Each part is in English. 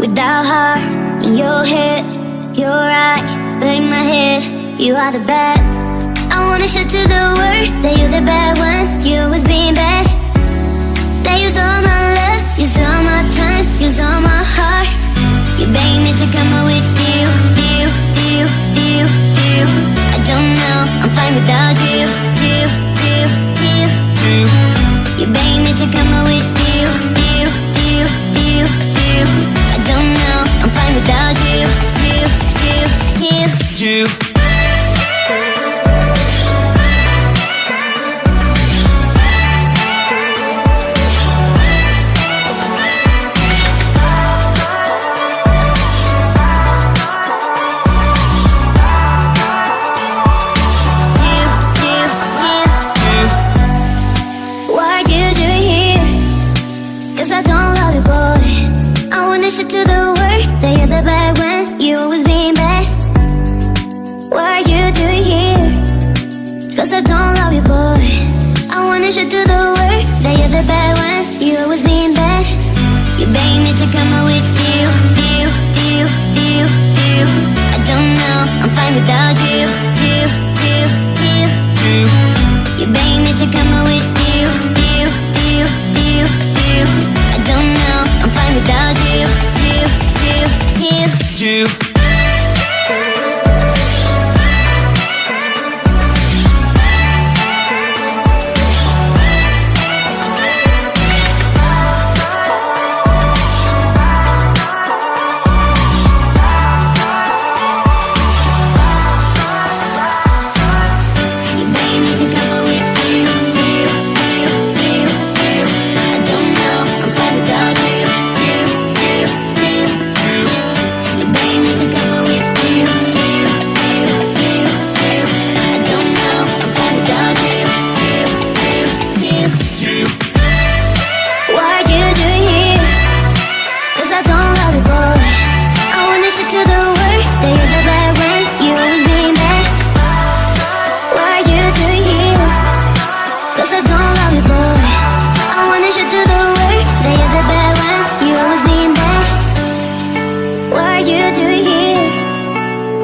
without heart. In your head, you're right, but in my head, you are the bad. I wanna show to the world that you're the bad one. You always being bad. That use all my love, use all my time, use all my heart. You beg me to come up with you. I don't know, I'm fine without you. You beg me to come up with you. I don't know, I'm fine without you. To the world that you're the bad one, you always being bad. What are you doing here? Cause I don't love you, boy. I wanna show to the world that you're the bad one, you always being bad. You beg me to come up with you. I don't know, I'm fine without you. You beg me to come up with you. I don't know, I'm fine without you.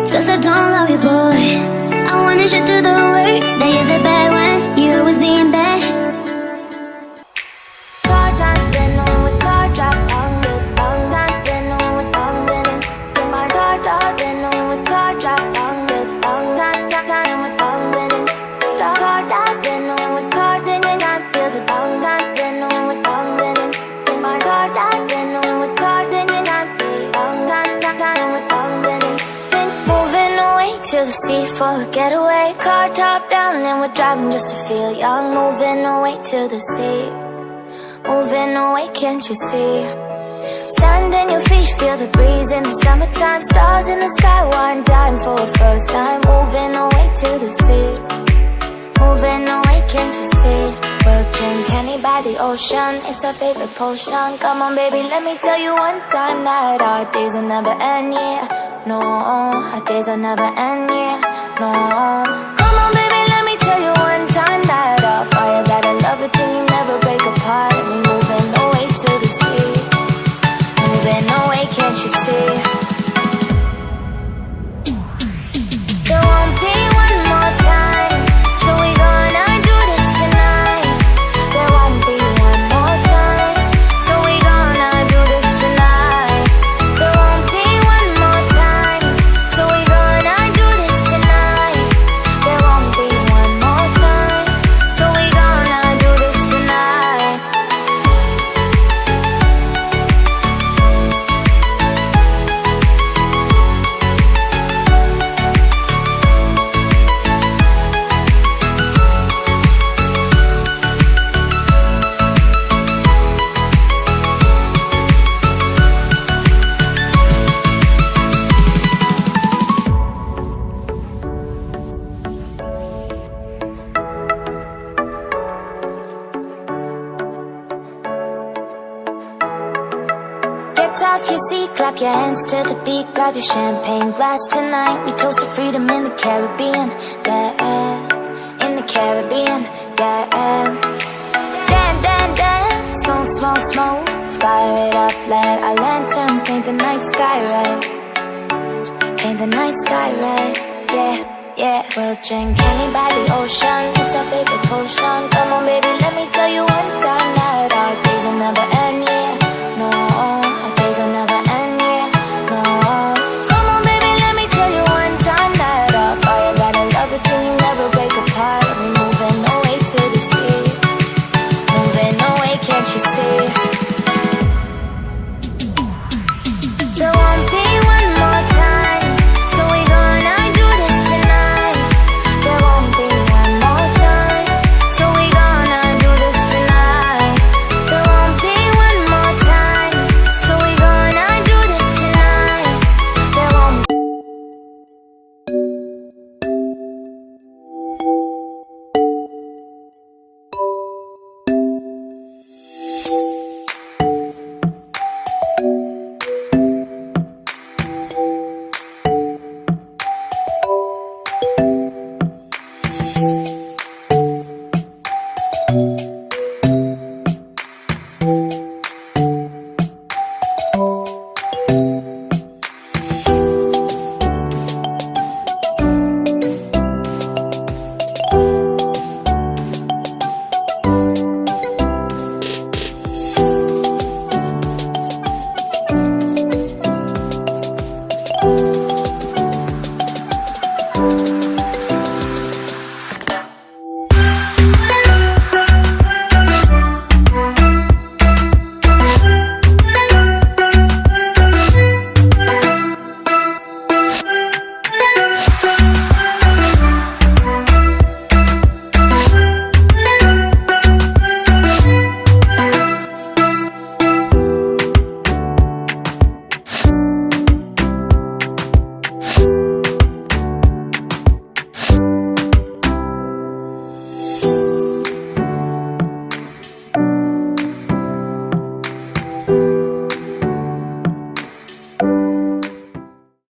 Cause I don't love you, boy. I wanna show to the world that you're the bad one, you always being bad. Car time, then on with car drop, on with long time, then on with long been. Get my car top, then on with car drop, on with long time, time with long been. Car top, then on with car, then you not feel the long time, then on with long been. Get my car top, then on with car, then you not feel long time, time with long been. To the sea for a getaway. Car top down and we're driving just to feel young. Moving away to the sea. Moving away, can't you see? Sand in your feet, feel the breeze in the summertime. Stars in the sky, one dime for a first time. Moving away to the sea. Moving away, can't you see? We'll drink honey by the ocean, it's our favorite potion. Come on baby, let me tell you one time that our days will never end, yeah. No, our days will never end, yeah. No. Come on baby, let me tell you one time that our fire, that I love it till you never break apart. And we're moving away to the sea. Moving away, can't you see? There won't be one more time, so we gonna do this tonight. There won't be one more time, so we gonna do this tonight. There won't be one more time, so we gonna do this tonight. There won't be one more time, so we gonna do this tonight. Get off your seat, clap your hands to the beat. Grab your champagne glass tonight. We toast to freedom in the Caribbean, yeah. In the Caribbean, yeah. Dance, dance, dance. Smoke, smoke, smoke. Fire it up, let our lanterns paint the night sky red? Ain't the night sky red? Yeah, yeah. We'll drink honey by the ocean. It's a